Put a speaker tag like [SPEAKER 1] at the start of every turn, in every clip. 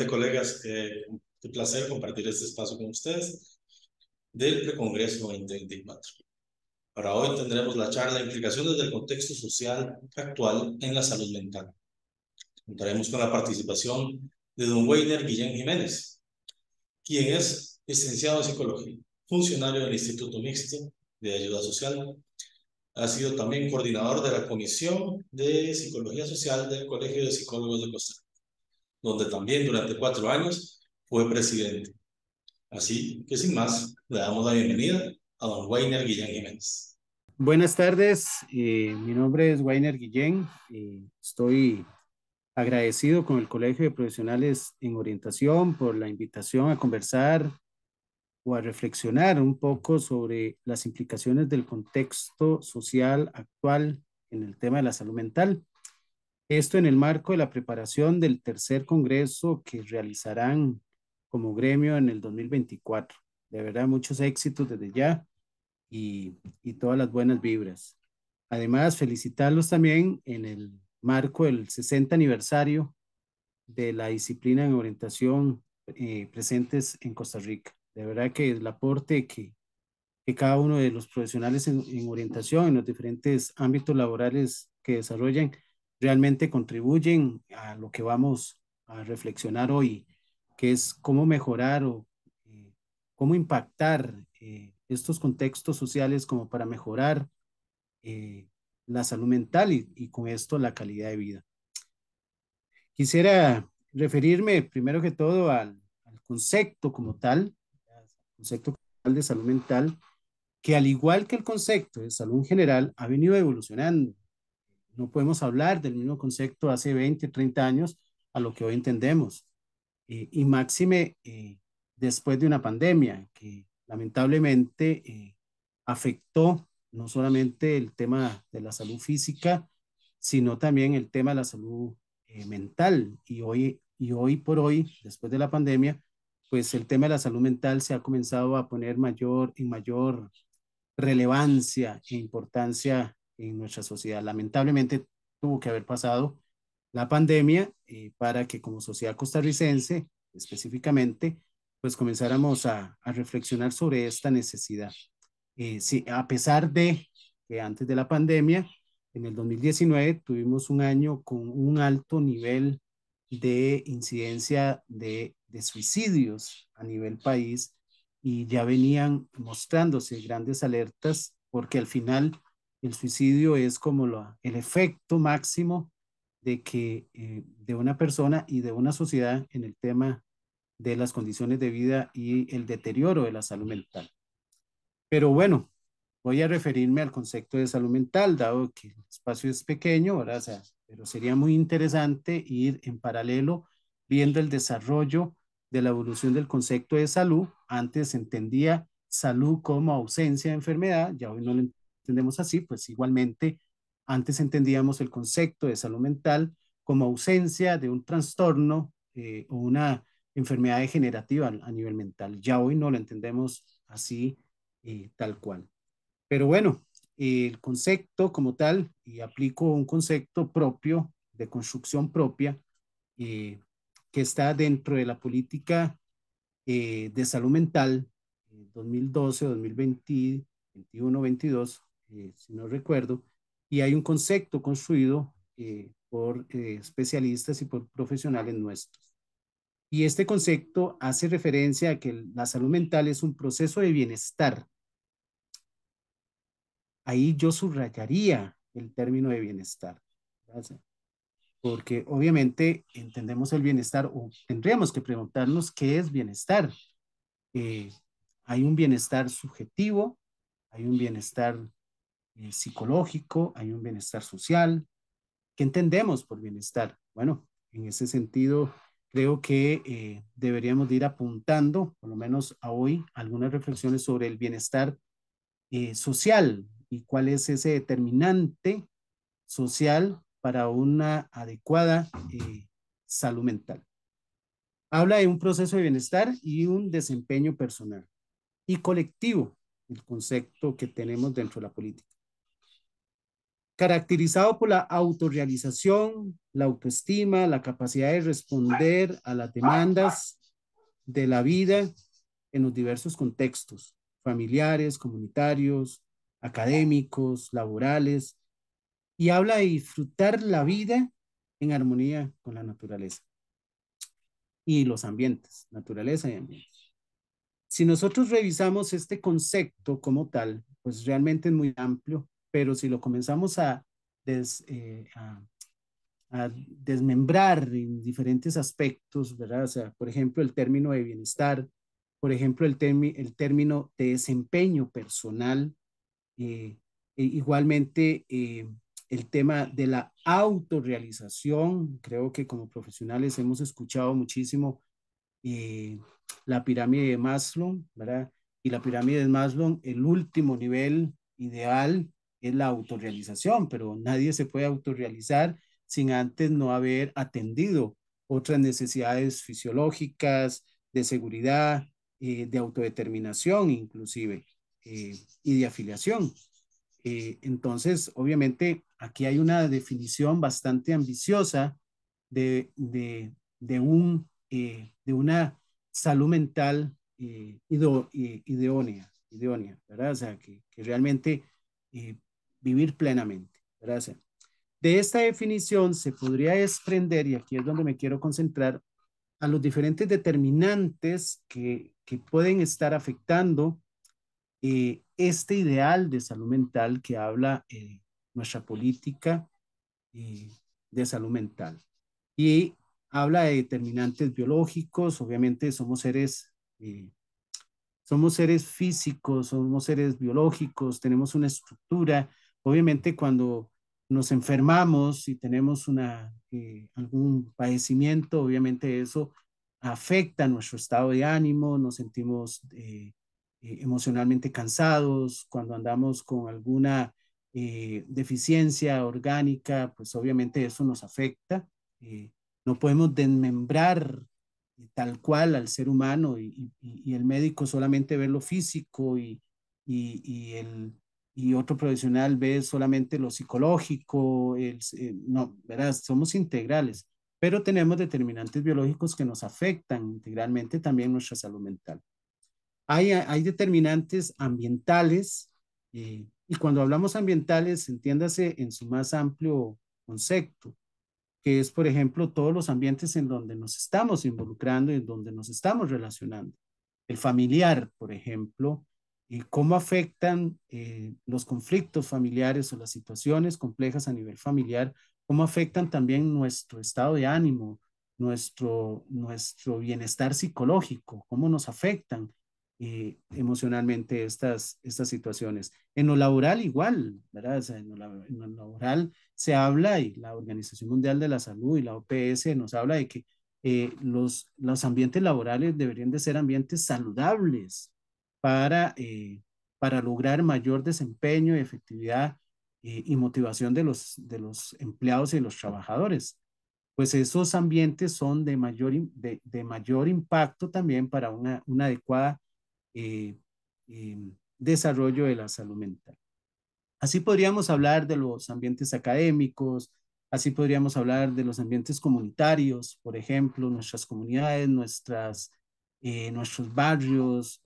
[SPEAKER 1] Nuevamente, colegas, qué placer compartir este espacio con ustedes del Precongreso 2024. Para hoy tendremos la charla Implicaciones del contexto social actual en la salud mental. Contaremos con la participación de don Weiner Guillén Jiménez, quien es licenciado en psicología, funcionario del Instituto Mixto de Ayuda Social. Ha sido también coordinador de la Comisión de Psicología Social del Colegio de Psicólogos de Costa Rica, donde también durante 4 años fue presidente. Así que sin más, le damos la bienvenida a don Weiner Guillén Jiménez.
[SPEAKER 2] Buenas tardes, mi nombre es Weiner Guillén. Estoy agradecido con el Colegio de Profesionales en Orientación por la invitación a conversar o a reflexionar un poco sobre las implicaciones del contexto social actual en el tema de la salud mental. Esto en el marco de la preparación del tercer congreso que realizarán como gremio en el 2024. De verdad, muchos éxitos desde ya y todas las buenas vibras. Además, felicitarlos también en el marco del 60 aniversario de la disciplina en orientación presentes en Costa Rica. De verdad que el aporte que cada uno de los profesionales en orientación en los diferentes ámbitos laborales que desarrollan realmente contribuyen a lo que vamos a reflexionar hoy, que es cómo mejorar o cómo impactar estos contextos sociales como para mejorar eh, la salud mental y con esto la calidad de vida. Quisiera referirme primero que todo al concepto como tal, al concepto de salud mental, que al igual que el concepto de salud en general, ha venido evolucionando. No podemos hablar del mismo concepto hace 20, 30 años a lo que hoy entendemos. Y máxime después de una pandemia que lamentablemente afectó no solamente el tema de la salud física, sino también el tema de la salud mental. Y hoy por hoy, después de la pandemia, pues el tema de la salud mental se ha comenzado a poner en mayor relevancia e importancia en nuestra sociedad. Lamentablemente tuvo que haber pasado la pandemia para que como sociedad costarricense específicamente, pues comenzáramos a reflexionar sobre esta necesidad. Sí, a pesar de que antes de la pandemia, en el 2019 tuvimos un año con un alto nivel de incidencia de suicidios a nivel país y ya venían mostrándose grandes alertas porque al final el suicidio es como el efecto máximo de una persona y de una sociedad en el tema de las condiciones de vida y el deterioro de la salud mental. Pero bueno, voy a referirme al concepto de salud mental, dado que el espacio es pequeño, ¿verdad? O sea, pero sería muy interesante ir en paralelo viendo el desarrollo de la evolución del concepto de salud. Antes se entendía salud como ausencia de enfermedad, ya hoy no lo entendemos así, pues igualmente antes entendíamos el concepto de salud mental como ausencia de un trastorno o una enfermedad degenerativa a nivel mental. Ya hoy no lo entendemos así tal cual. Pero bueno, el concepto como tal, y aplico un concepto propio, de construcción propia, eh, que está dentro de la política de salud mental 2012, 2020, 21, 22, si no recuerdo, y hay un concepto construido por especialistas y por profesionales nuestros. Y este concepto hace referencia a que la salud mental es un proceso de bienestar. Ahí yo subrayaría el término de bienestar, ¿verdad? Porque obviamente entendemos el bienestar o tendríamos que preguntarnos qué es bienestar. Eh, Hay un bienestar subjetivo, hay un bienestar psicológico, hay un bienestar social. ¿Qué entendemos por bienestar? Bueno, en ese sentido, creo que deberíamos de ir apuntando, por lo menos a hoy, algunas reflexiones sobre el bienestar social y cuál es ese determinante social para una adecuada salud mental. Habla de un proceso de bienestar y un desempeño personal y colectivo, el concepto que tenemos dentro de la política. caracterizado por la autorrealización, la autoestima, la capacidad de responder a las demandas de la vida en los diversos contextos, familiares, comunitarios, académicos, laborales, y habla de disfrutar la vida en armonía con la naturaleza y los ambientes, naturaleza y ambiente. Si nosotros revisamos este concepto como tal, pues realmente es muy amplio, pero si lo comenzamos a desmembrar en diferentes aspectos, ¿verdad? O sea, por ejemplo, el término de bienestar, por ejemplo, el término de desempeño personal, eh, igualmente el tema de la autorrealización, creo que como profesionales hemos escuchado muchísimo eh, la pirámide de Maslow, ¿verdad? Y la pirámide de Maslow, el último nivel ideal es la autorrealización, pero nadie se puede autorrealizar sin antes no haber atendido otras necesidades fisiológicas, de seguridad, de autodeterminación inclusive, y de afiliación. Entonces, obviamente, aquí hay una definición bastante ambiciosa de una salud mental idónea, ¿verdad? O sea, que realmente eh, vivir plenamente, ¿verdad? O sea, de esta definición se podría desprender, y aquí es donde me quiero concentrar, a los diferentes determinantes que pueden estar afectando este ideal de salud mental que habla nuestra política eh, de salud mental. Y habla de determinantes biológicos, obviamente somos seres físicos, somos seres biológicos, tenemos una estructura. Obviamente cuando nos enfermamos y tenemos algún padecimiento, obviamente eso afecta nuestro estado de ánimo, nos sentimos emocionalmente cansados, cuando andamos con alguna deficiencia orgánica, pues obviamente eso nos afecta. Eh, no podemos desmembrar tal cual al ser humano y el médico solamente ve lo físico y otro profesional ve solamente lo psicológico. No, ¿verdad? Somos integrales, pero tenemos determinantes biológicos que nos afectan integralmente también nuestra salud mental. Hay determinantes ambientales y cuando hablamos ambientales, entiéndase en su más amplio concepto que es, por ejemplo, todos los ambientes en donde nos estamos involucrando y en donde nos estamos relacionando. El familiar, por ejemplo, cómo afectan los conflictos familiares o las situaciones complejas a nivel familiar, cómo afectan también nuestro estado de ánimo, nuestro bienestar psicológico, cómo nos afectan emocionalmente estas situaciones. En lo laboral igual, ¿verdad? O sea, en lo laboral se habla y la Organización Mundial de la Salud y la OPS nos habla de que los ambientes laborales deberían de ser ambientes saludables para lograr mayor desempeño y efectividad y motivación de los empleados y los trabajadores. Pues esos ambientes son de mayor impacto también para una adecuada eh, eh, desarrollo de la salud mental. Así podríamos hablar de los ambientes académicos, así podríamos hablar de los ambientes comunitarios, por ejemplo, nuestras comunidades, nuestros barrios,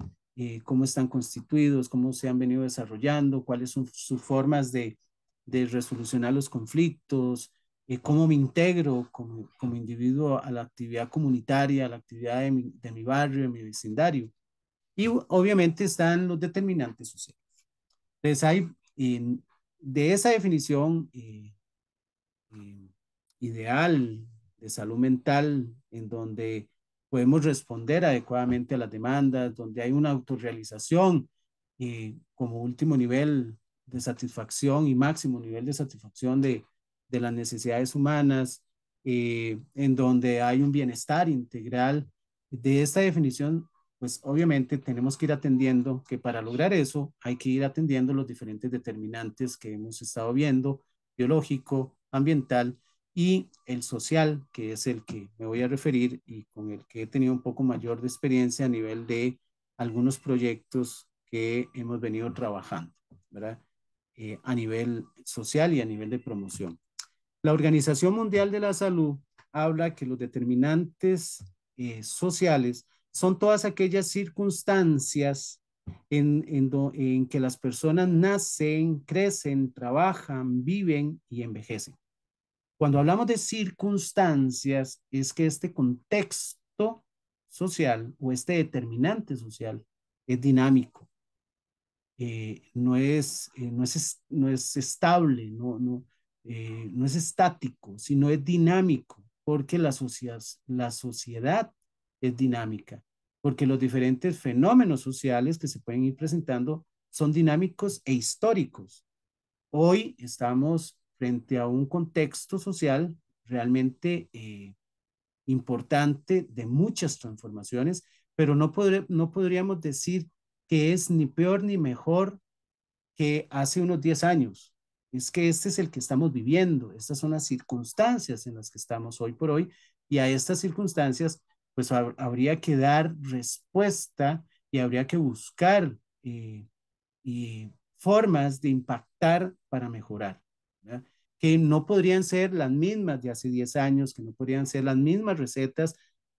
[SPEAKER 2] cómo están constituidos, cómo se han venido desarrollando, cuáles son sus formas de resolucionar los conflictos, cómo me integro como individuo a la actividad comunitaria, a la actividad de mi barrio, de mi vecindario. Y obviamente están los determinantes sociales. Entonces hay de esa definición eh, ideal de salud mental, en donde podemos responder adecuadamente a las demandas, donde hay una autorrealización como último nivel de satisfacción y máximo nivel de satisfacción de las necesidades humanas, en donde hay un bienestar integral. De esta definición, pues obviamente tenemos que ir atendiendo que para lograr eso hay que ir atendiendo los diferentes determinantes que hemos estado viendo, biológico, ambiental y el social, que es el que me voy a referir y con el que he tenido un poco mayor de experiencia a nivel de algunos proyectos que hemos venido trabajando, ¿verdad? a nivel social y a nivel de promoción. La Organización Mundial de la Salud habla que los determinantes sociales son todas aquellas circunstancias en que las personas nacen, crecen, trabajan, viven y envejecen. Cuando hablamos de circunstancias, es que este contexto social o este determinante social es dinámico, no es estable, no es estático, sino es dinámico, porque la sociedad es dinámica, porque los diferentes fenómenos sociales que se pueden ir presentando son dinámicos e históricos. Hoy estamos frente a un contexto social realmente importante de muchas transformaciones, pero no podríamos decir que es ni peor ni mejor que hace unos 10 años. Es que este es el que estamos viviendo, estas son las circunstancias en las que estamos hoy por hoy, y a estas circunstancias pues habría que dar respuesta y habría que buscar formas de impactar para mejorar, ¿verdad? Que no podrían ser las mismas de hace 10 años, que no podrían ser las mismas recetas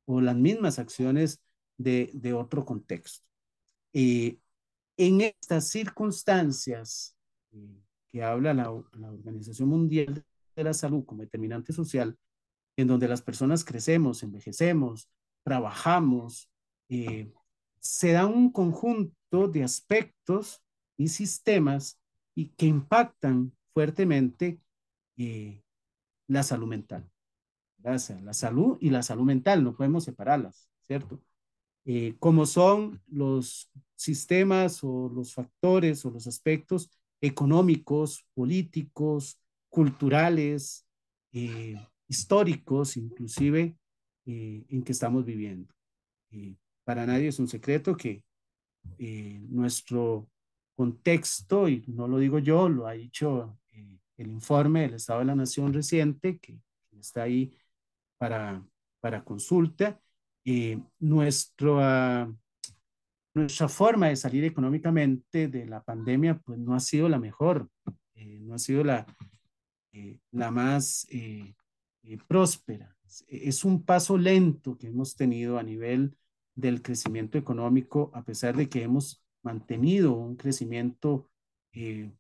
[SPEAKER 2] o las mismas acciones de otro contexto. Eh, en estas circunstancias que habla la Organización Mundial de la Salud como determinante social, en donde las personas crecemos, envejecemos, trabajamos, eh, se da un conjunto de aspectos y sistemas y que impactan fuertemente eh, la salud mental. O sea, la salud y la salud mental, no podemos separarlas, ¿cierto? Como son los sistemas o los factores o los aspectos económicos, políticos, culturales, eh, históricos, inclusive, en que estamos viviendo. Para nadie es un secreto que nuestro contexto, y no lo digo yo, lo ha dicho el informe del Estado de la Nación reciente, que está ahí para, para consulta, nuestra forma de salir económicamente de la pandemia pues no ha sido la mejor, no ha sido la más próspera. Es un paso lento que hemos tenido a nivel del crecimiento económico, a pesar de que hemos mantenido un crecimiento eh,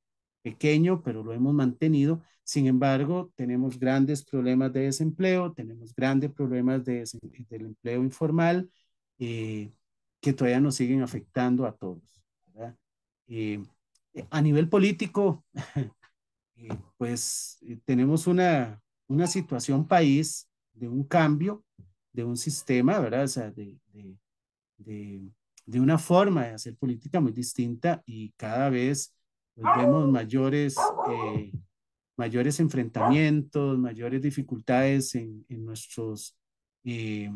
[SPEAKER 2] pequeño, pero lo hemos mantenido. Sin embargo, tenemos grandes problemas de desempleo, tenemos grandes problemas del empleo informal, eh, que todavía nos siguen afectando a todos, ¿verdad? Eh, a nivel político, pues tenemos una situación país de un cambio, de un sistema, ¿verdad? O sea, de, de una forma de hacer política muy distinta y cada vez pues, vemos mayores enfrentamientos, mayores dificultades en nuestros eh,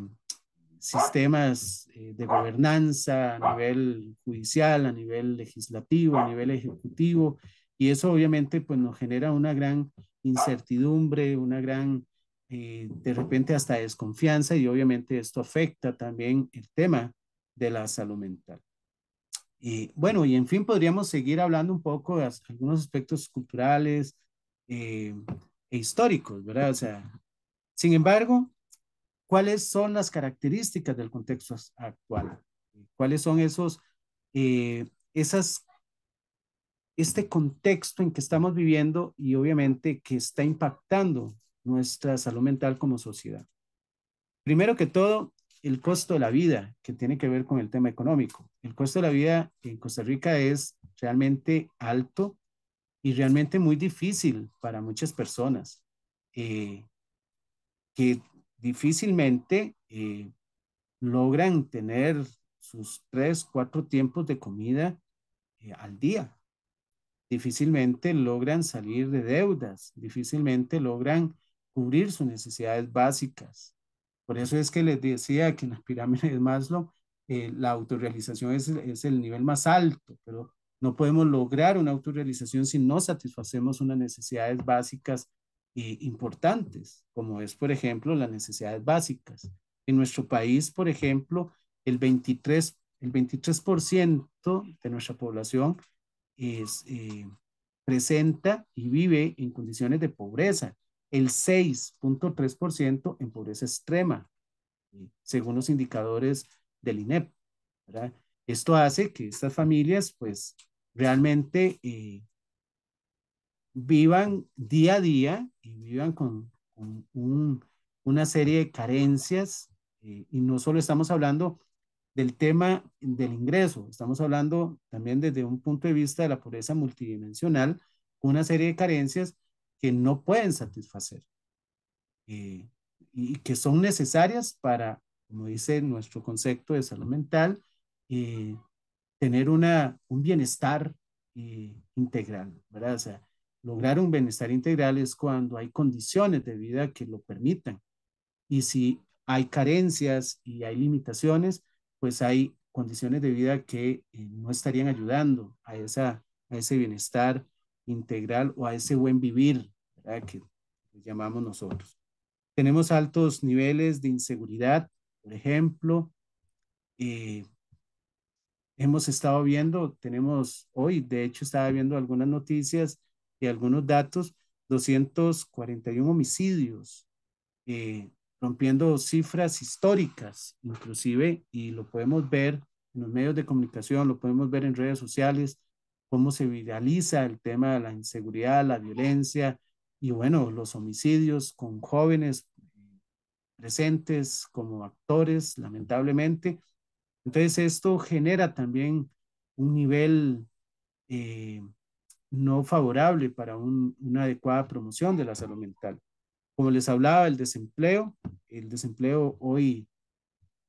[SPEAKER 2] sistemas de gobernanza a nivel judicial, a nivel legislativo, a nivel ejecutivo, y eso obviamente pues nos genera una gran incertidumbre, una gran, de repente hasta desconfianza, y obviamente esto afecta también el tema de la salud mental. Y bueno, y en fin, podríamos seguir hablando un poco de algunos aspectos culturales eh, e históricos, ¿verdad? O sea, sin embargo, ¿cuáles son las características del contexto actual? ¿Cuáles son eh, esas, este contexto en que estamos viviendo y obviamente que está impactando nuestra salud mental como sociedad? Primero que todo, el costo de la vida, que tiene que ver con el tema económico. El costo de la vida en Costa Rica es realmente alto y realmente muy difícil para muchas personas, eh, que difícilmente logran tener sus 3, 4 tiempos de comida al día. Difícilmente logran salir de deudas, difícilmente logran cubrir sus necesidades básicas. Por eso es que les decía que en la pirámide de Maslow la autorrealización es el nivel más alto, pero no podemos lograr una autorrealización si no satisfacemos unas necesidades básicas importantes, como es, por ejemplo, las necesidades básicas. En nuestro país, por ejemplo, el 23% de nuestra población es, presenta y vive en condiciones de pobreza, el 6.3% en pobreza extrema, según los indicadores del INEP, ¿verdad? Esto hace que estas familias, pues, realmente vivan día a día y vivan con una serie de carencias, y no solo estamos hablando del tema del ingreso, estamos hablando también desde un punto de vista de la pobreza multidimensional, una serie de carencias que no pueden satisfacer, eh, y que son necesarias para, como dice nuestro concepto de salud mental, eh, tener un bienestar integral, ¿verdad? O sea, lograr un bienestar integral es cuando hay condiciones de vida que lo permitan. Y si hay carencias y hay limitaciones, pues hay condiciones de vida que no estarían ayudando a ese bienestar integral o a ese buen vivir, ¿verdad? Que llamamos nosotros. Tenemos altos niveles de inseguridad, por ejemplo. eh, Hemos estado viendo, tenemos hoy, de hecho estaba viendo algunas noticias y algunos datos, 241 homicidios, eh, rompiendo cifras históricas, inclusive, y lo podemos ver en los medios de comunicación, lo podemos ver en redes sociales, cómo se viraliza el tema de la inseguridad, la violencia y bueno, los homicidios con jóvenes presentes como actores, lamentablemente. Entonces, esto genera también un nivel eh, no favorable para una adecuada promoción de la salud mental. Como les hablaba, el desempleo hoy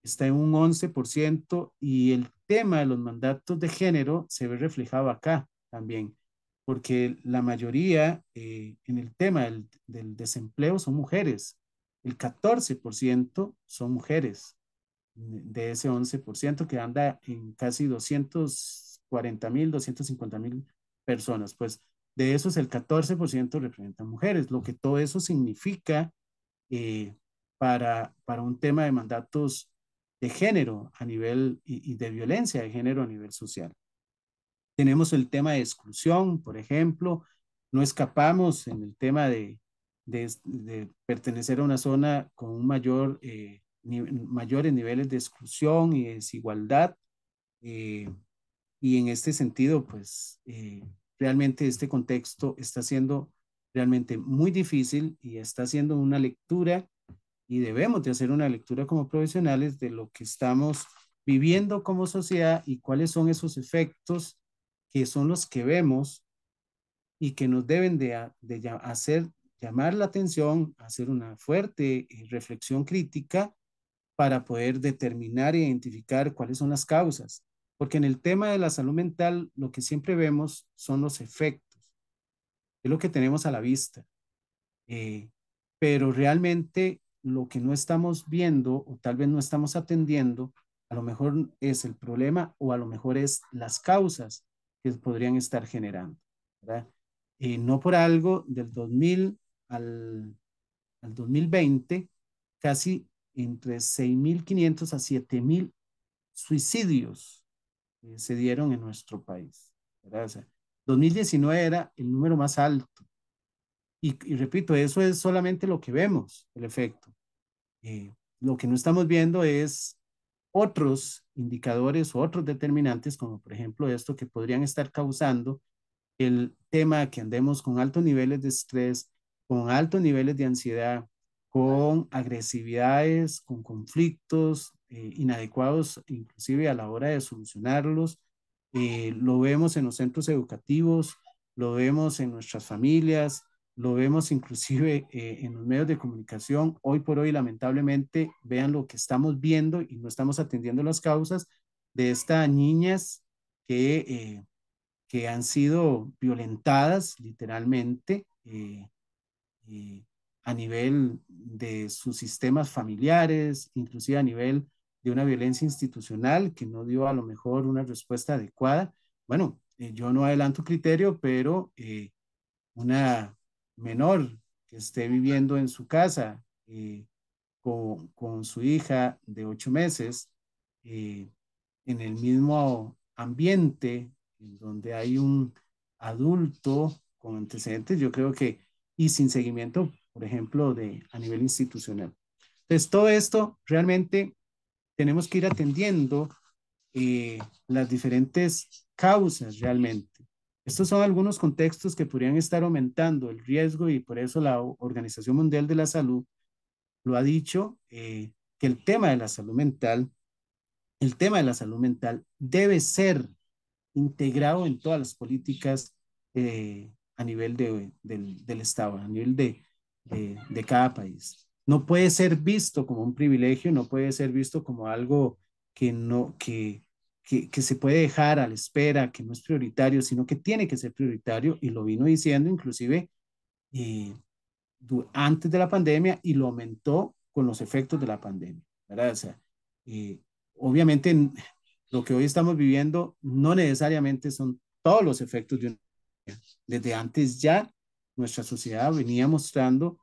[SPEAKER 2] está en un 11% y el tema de los mandatos de género se ve reflejado acá también, porque la mayoría en el tema del desempleo son mujeres. El 14% son mujeres de ese 11% que anda en casi 240.000, 250.000 personas. Pues de esos el 14% representan mujeres, lo que todo eso significa eh, para un tema de mandatos de género a nivel y de violencia de género a nivel social. Tenemos el tema de exclusión, por ejemplo, no escapamos en el tema de pertenecer a una zona con un mayores niveles de exclusión y desigualdad. eh, y en este sentido, pues realmente este contexto está siendo realmente muy difícil y está haciendo una lectura y debemos de hacer una lectura como profesionales de lo que estamos viviendo como sociedad y cuáles son esos efectos que son los que vemos y que nos deben de hacer llamar la atención, hacer una fuerte reflexión crítica para poder determinar e identificar cuáles son las causas. Porque en el tema de la salud mental, lo que siempre vemos son los efectos, es lo que tenemos a la vista. Eh, pero realmente lo que no estamos viendo o tal vez no estamos atendiendo, a lo mejor es el problema o a lo mejor es las causas que podrían estar generando, ¿verdad? No por algo, del 2000 al 2020, casi entre 6.500 a 7.000 suicidios se dieron en nuestro país, ¿verdad? O sea, 2019 era el número más alto. Y repito, eso es solamente lo que vemos, el efecto. Lo que no estamos viendo es otros indicadores o otros determinantes, como por ejemplo esto, que podrían estar causando el tema que andemos con altos niveles de estrés, con altos niveles de ansiedad, con agresividades, con conflictos inadecuados, inclusive a la hora de solucionarlos. Lo vemos en los centros educativos, lo vemos en nuestras familias, lo vemos inclusive en los medios de comunicación. Hoy por hoy, lamentablemente, vean lo que estamos viendo y no estamos atendiendo las causas de estas niñas que han sido violentadas literalmente eh, a nivel de sus sistemas familiares, inclusive a nivel de una violencia institucional que no dio a lo mejor una respuesta adecuada. Bueno, yo no adelanto criterio, pero una menor que esté viviendo en su casa con su hija de 8 meses, eh, en el mismo ambiente en donde hay un adulto con antecedentes, yo creo que, y sin seguimiento, por ejemplo, a nivel institucional. Entonces, todo esto realmente tenemos que ir atendiendo las diferentes causas realmente. Estos son algunos contextos que podrían estar aumentando el riesgo y por eso la Organización Mundial de la Salud lo ha dicho, que el tema de la salud mental debe ser integrado en todas las políticas a nivel del Estado, a nivel de cada país. No puede ser visto como un privilegio, no puede ser visto como algo que, no, que se puede dejar a la espera, que no es prioritario, sino que tiene que ser prioritario y lo vino diciendo inclusive eh, antes de la pandemia y lo aumentó con los efectos de la pandemia, ¿verdad? O sea, eh, obviamente lo que hoy estamos viviendo no necesariamente son todos los efectos de una pandemia. Desde antes ya nuestra sociedad venía mostrando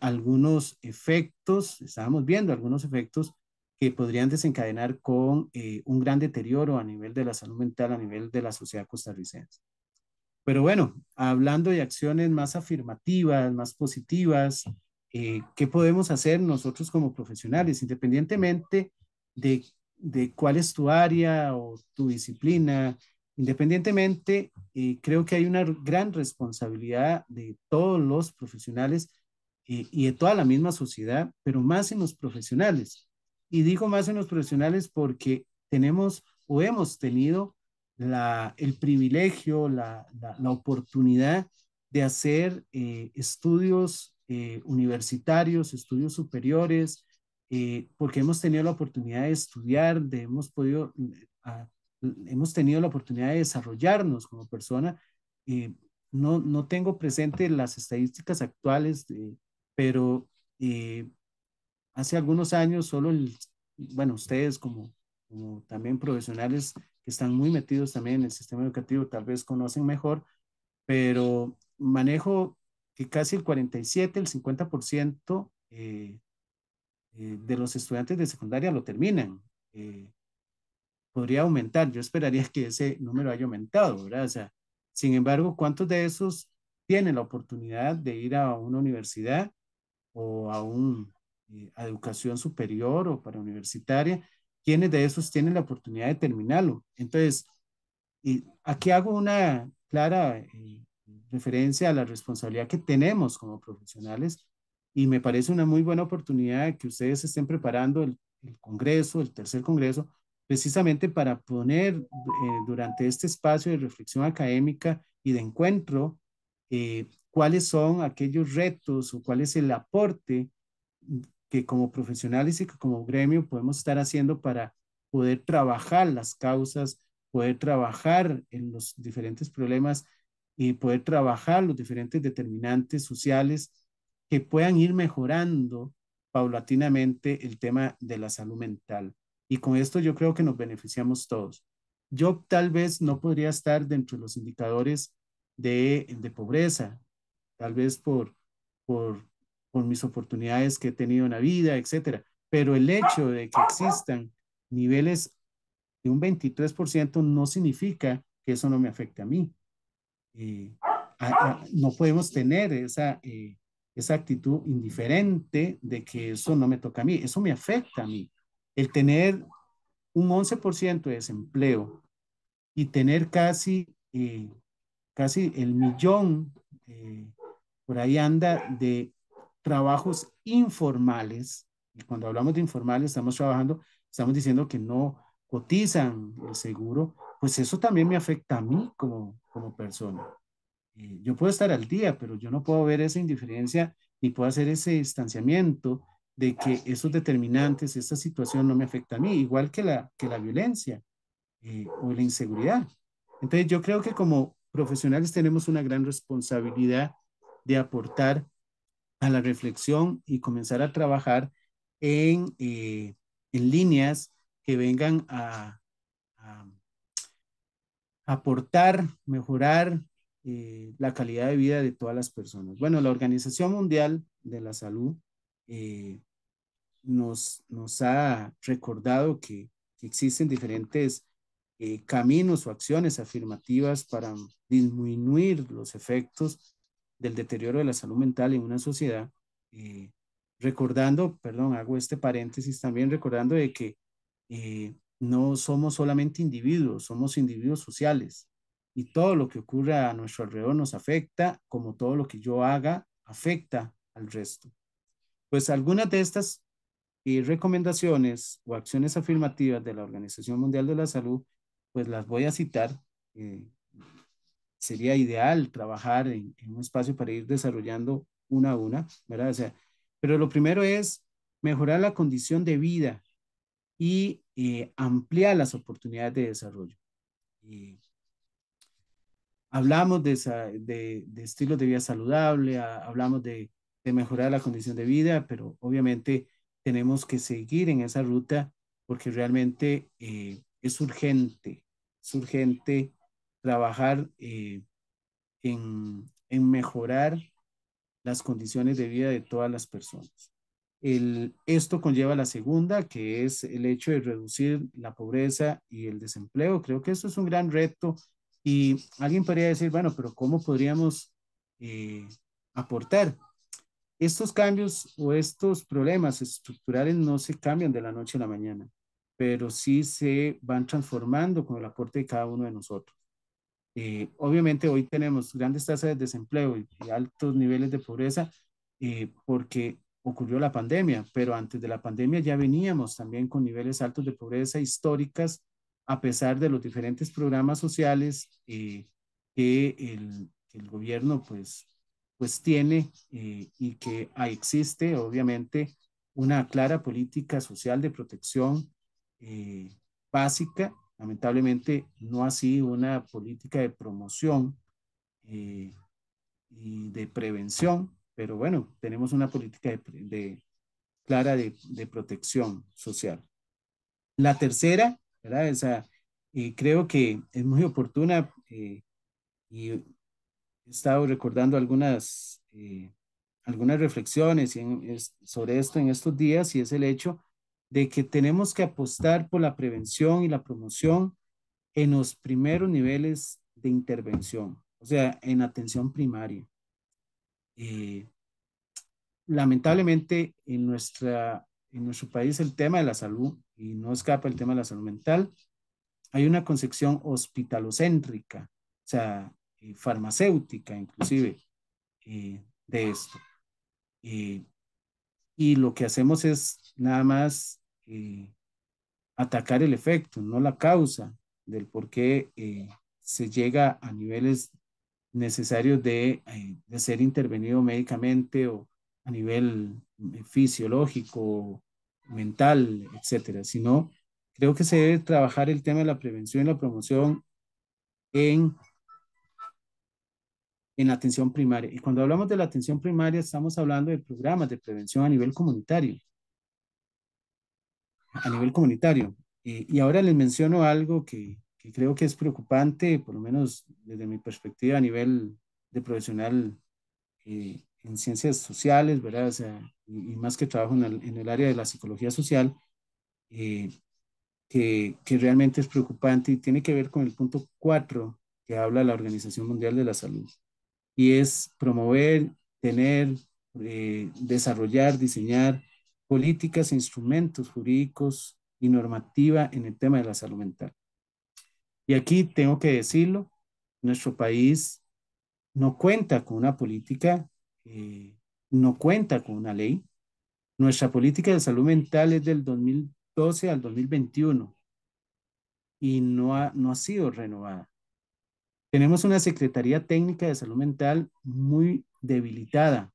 [SPEAKER 2] algunos efectos, estábamos viendo algunos efectos que podrían desencadenar con un gran deterioro a nivel de la salud mental, a nivel de la sociedad costarricense. Pero bueno, hablando de acciones más afirmativas, más positivas, ¿qué podemos hacer nosotros como profesionales, independientemente de cuál es tu área o tu disciplina? Independientemente, creo que hay una gran responsabilidad de todos los profesionales y de toda la misma sociedad, pero más en los profesionales. Y digo más en los profesionales porque tenemos o hemos tenido el privilegio, la oportunidad de hacer estudios universitarios, estudios superiores, porque hemos tenido la oportunidad de estudiar, a- hemos tenido la oportunidad de desarrollarnos como persona. Eh, no tengo presente las estadísticas actuales, pero eh, hace algunos años bueno, ustedes como también profesionales que están muy metidos también en el sistema educativo, tal vez conocen mejor, pero manejo que casi el 47, el 50% de los estudiantes de secundaria lo terminan. Eh, Podría aumentar, yo esperaría que ese número haya aumentado, ¿verdad? O sea, sin embargo, ¿cuántos de esos tienen la oportunidad de ir a una universidad o a educación superior o para universitaria? ¿Quiénes de esos tienen la oportunidad de terminarlo? Entonces, y aquí hago una clara referencia a la responsabilidad que tenemos como profesionales y me parece una muy buena oportunidad que ustedes estén preparando el Congreso, el tercer Congreso, precisamente para poner durante este espacio de reflexión académica y de encuentro cuáles son aquellos retos o cuál es el aporte que como profesionales y que como gremio podemos estar haciendo para poder trabajar las causas, poder trabajar en los diferentes problemas y poder trabajar los diferentes determinantes sociales que puedan ir mejorando paulatinamente el tema de la salud mental. Y con esto yo creo que nos beneficiamos todos. Yo tal vez no podría estar dentro de los indicadores de pobreza, tal vez por, por mis oportunidades que he tenido en la vida, etcétera. Pero el hecho de que existan niveles de un 23% no significa que eso no me afecte a mí. Eh, no podemos tener esa actitud indiferente de que eso no me toca a mí, eso me afecta a mí. El tener un 11% de desempleo y tener casi el millón, por ahí anda, de trabajos informales. Y cuando hablamos de informales, estamos diciendo que no cotizan el seguro, pues eso también me afecta a mí como persona. Yo puedo estar al día, pero yo no puedo ver esa indiferencia ni puedo hacer ese distanciamiento de que esos determinantes, esta situación no me afecta a mí, igual que la violencia o la inseguridad. Entonces yo creo que como profesionales tenemos una gran responsabilidad de aportar a la reflexión y comenzar a trabajar en líneas que vengan a aportar, mejorar la calidad de vida de todas las personas. Bueno, la Organización Mundial de la Salud eh, nos ha recordado que existen diferentes caminos o acciones afirmativas para disminuir los efectos del deterioro de la salud mental en una sociedad. eh, Recordando, perdón, hago este paréntesis también, recordando de que no somos solamente individuos, somos individuos sociales y todo lo que ocurra a nuestro alrededor nos afecta, como todo lo que yo haga afecta al resto. Pues algunas de estas recomendaciones o acciones afirmativas de la Organización Mundial de la Salud, pues las voy a citar. Eh, Sería ideal trabajar en un espacio para ir desarrollando una a una, ¿verdad? O sea, pero lo primero es mejorar la condición de vida y ampliar las oportunidades de desarrollo. Eh, Hablamos de estilos de vida saludable, hablamos de mejorar la condición de vida, pero obviamente tenemos que seguir en esa ruta porque realmente es urgente trabajar en mejorar las condiciones de vida de todas las personas. Esto conlleva la segunda, que es el hecho de reducir la pobreza y el desempleo. Creo que eso es un gran reto y alguien podría decir, bueno, pero ¿cómo podríamos eh, aportar? Estos cambios o estos problemas estructurales no se cambian de la noche a la mañana, pero sí se van transformando con el aporte de cada uno de nosotros. Obviamente hoy tenemos grandes tasas de desempleo y altos niveles de pobreza porque ocurrió la pandemia, pero antes de la pandemia ya veníamos también con niveles altos de pobreza históricas a pesar de los diferentes programas sociales que el gobierno pues tiene y que existe obviamente una clara política social de protección básica. Lamentablemente no así una política de promoción eh, y de prevención, pero bueno, tenemos una política clara de protección social. La tercera, ¿verdad? Esa, creo que es muy oportuna y he estado recordando algunas reflexiones sobre esto en estos días y es el hecho de que tenemos que apostar por la prevención y la promoción en los primeros niveles de intervención, o sea, en atención primaria. Eh, Lamentablemente, en nuestro país el tema de la salud, y no escapa el tema de la salud mental, hay una concepción hospitalocéntrica, o sea, farmacéutica inclusive, de esto. Eh, y lo que hacemos es nada más atacar el efecto, no la causa del por qué se llega a niveles necesarios de ser intervenido médicamente o a nivel fisiológico, mental, etcétera, sino creo que se debe trabajar el tema de la prevención y la promoción en, en la atención primaria. Y cuando hablamos de la atención primaria, estamos hablando de programas de prevención a nivel comunitario. Y ahora les menciono algo que creo que es preocupante, por lo menos desde mi perspectiva a nivel de profesional en ciencias sociales, ¿verdad? O sea, y más que trabajo en el área de la psicología social, eh, que realmente es preocupante y tiene que ver con el punto 4 que habla la Organización Mundial de la Salud, y es promover, tener, desarrollar, diseñar políticas e instrumentos jurídicos y normativa en el tema de la salud mental. Y aquí tengo que decirlo, nuestro país no cuenta con una política, no cuenta con una ley. Nuestra política de salud mental es del 2012 al 2021 y no ha sido renovada. Tenemos una Secretaría Técnica de Salud Mental muy debilitada,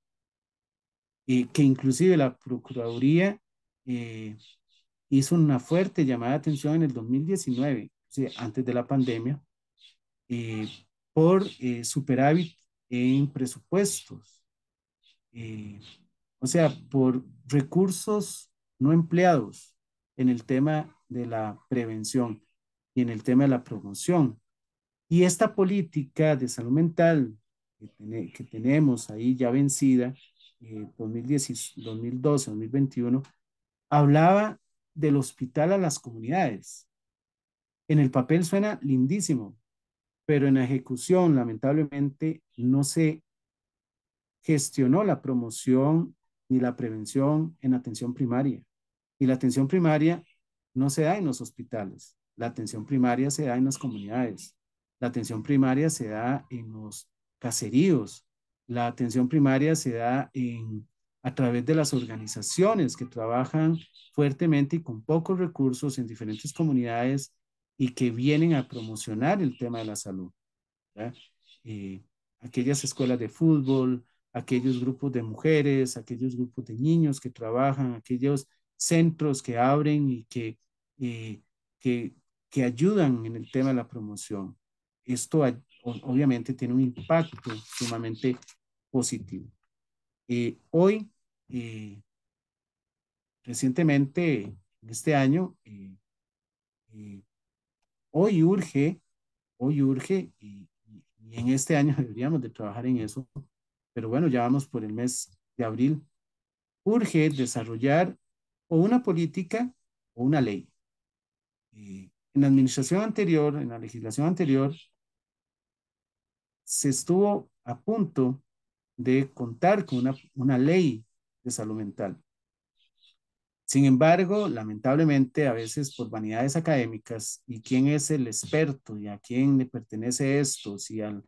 [SPEAKER 2] que inclusive la Procuraduría eh, hizo una fuerte llamada de atención en el 2019, o sea, antes de la pandemia, eh, por superávit en presupuestos, eh, o sea, por recursos no empleados en el tema de la prevención y en el tema de la promoción. Y esta política de salud mental que tenemos ahí ya vencida, 2010, 2012, 2021, hablaba del hospital a las comunidades. En el papel suena lindísimo, pero en la ejecución, lamentablemente, no se gestionó la promoción ni la prevención en atención primaria. Y la atención primaria no se da en los hospitales, la atención primaria se da en las comunidades, la atención primaria se da en los caseríos, la atención primaria se da a través de las organizaciones que trabajan fuertemente y con pocos recursos en diferentes comunidades y que vienen a promocionar el tema de la salud. ¿Verdad? Eh, Aquellas escuelas de fútbol, aquellos grupos de mujeres, aquellos grupos de niños que trabajan, aquellos centros que abren y eh, que, que ayudan en el tema de la promoción. Esto obviamente tiene un impacto sumamente positivo. Hoy, eh, recientemente, en este año, eh, hoy urge y en este año deberíamos de trabajar en eso, pero bueno, ya vamos por el mes de abril, urge desarrollar o una política o una ley. En la administración anterior, en la legislación anterior, se estuvo a punto de contar con una ley de salud mental. Sin embargo, lamentablemente, a veces por vanidades académicas y quién es el experto y a quién le pertenece esto, si a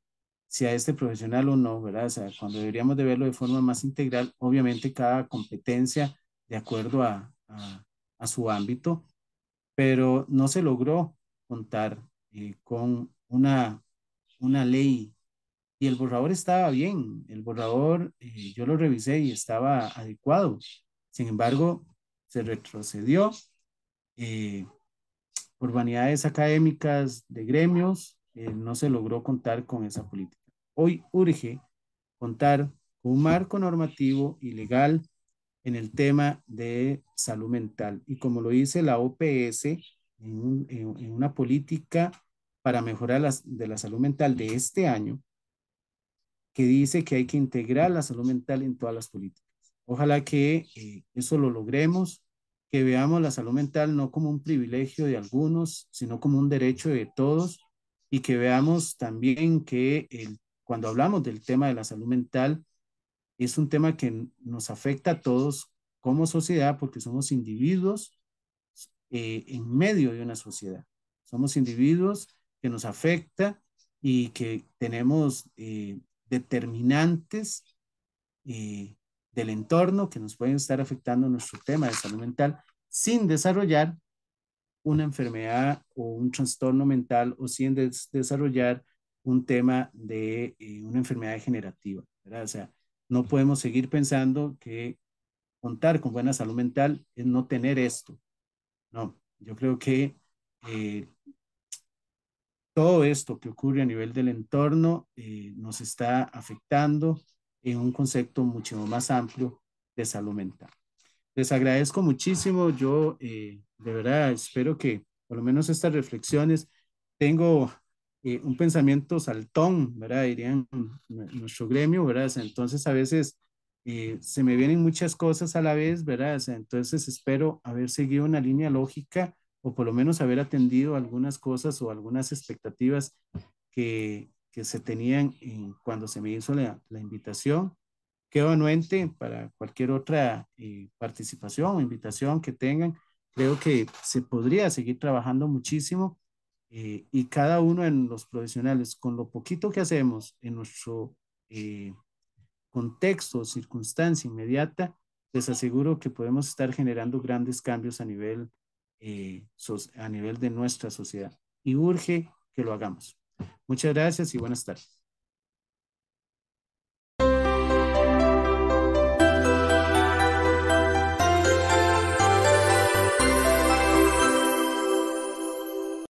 [SPEAKER 2] este profesional o no, ¿verdad? O sea, cuando deberíamos de verlo de forma más integral, obviamente cada competencia de acuerdo a su ámbito, pero no se logró contar con una ley y el borrador estaba bien, el borrador yo lo revisé y estaba adecuado. Sin embargo, se retrocedió eh, por vanidades académicas de gremios, no se logró contar con esa política. Hoy urge contar con un marco normativo y legal en el tema de salud mental. Y como lo dice la OPS, en una política para mejorar de la salud mental de este año, que dice que hay que integrar la salud mental en todas las políticas. Ojalá que eso lo logremos, que veamos la salud mental no como un privilegio de algunos, sino como un derecho de todos y que veamos también que cuando hablamos del tema de la salud mental, es un tema que nos afecta a todos como sociedad porque somos individuos en medio de una sociedad. Somos individuos que nos afecta y que tenemos determinantes eh, del entorno que nos pueden estar afectando nuestro tema de salud mental sin desarrollar una enfermedad o un trastorno mental o sin desarrollar un tema de una enfermedad degenerativa, ¿verdad? O sea, no podemos seguir pensando que contar con buena salud mental es no tener esto. No, yo creo que eh, todo esto que ocurre a nivel del entorno nos está afectando en un concepto mucho más amplio de salud mental. Les agradezco muchísimo. Yo de verdad espero que por lo menos estas reflexiones tengo un pensamiento saltón, ¿verdad? Dirían nuestro gremio, ¿verdad? O sea, entonces a veces se me vienen muchas cosas a la vez, ¿verdad? O sea, entonces espero haber seguido una línea lógica o por lo menos haber atendido algunas cosas o algunas expectativas que se tenían cuando se me hizo la invitación. Quedo anuente para cualquier otra participación o invitación que tengan. Creo que se podría seguir trabajando muchísimo y cada uno de los profesionales, con lo poquito que hacemos en nuestro eh, contexto, circunstancia inmediata, les aseguro que podemos estar generando grandes cambios a nivel de nuestra sociedad y urge que lo hagamos. Muchas gracias y buenas tardes.